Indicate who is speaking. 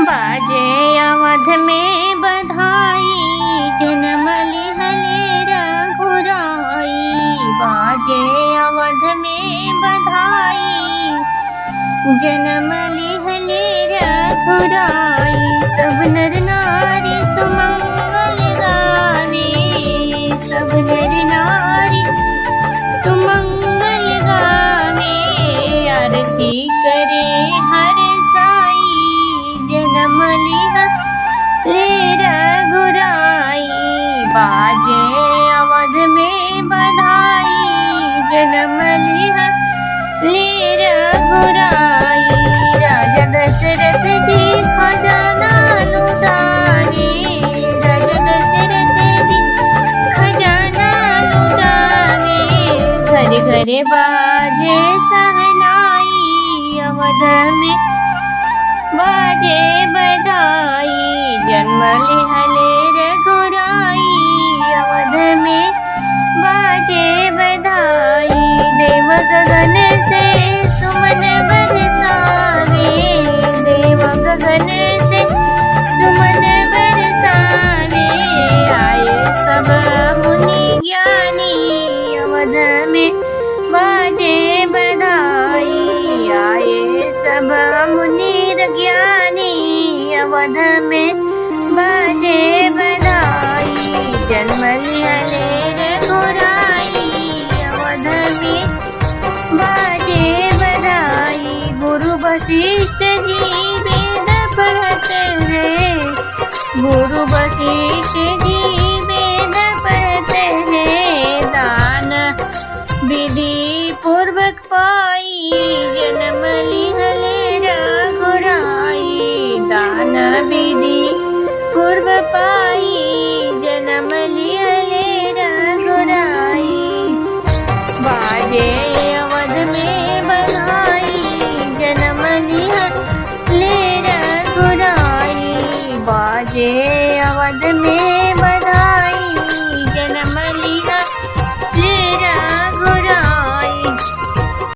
Speaker 1: बाजे अवध में बधाई, जन्म लिहले रघुराई। बाजे अवध में बधाई, जन्म लिहले रघुराई। सब नर नारी सुमंगल गावे, सब नर नारी सुमंगल गावे। आरती करे हर साई, जन्म लिहले रघुराई। बाजे अवध में बधाई, जन्म लिहले रघुराई। राजा दशरथ जी खजाना लुटाए, राजा दशरथ जी खजाना लुटाए। घर घर बाजे सहनाई, अवध में बाजे बधाई। जन्म लिहले रघुराई, अवध में बाजे बधाई। देव गगन से सुमन बरसावे, देव गगन से सुमन बरसावे। आए सब मुनि ज्ञानी, अवध में बाजे बधाई। आए सब मुनि ज्ञानी, अवध में बाजे बधाई। जन्म लिहले रघुराई, अवध में बाजे बधाई। गुरु वशिष्ठ जी वेद पढ़त हैं, गुरु वशिष्ठ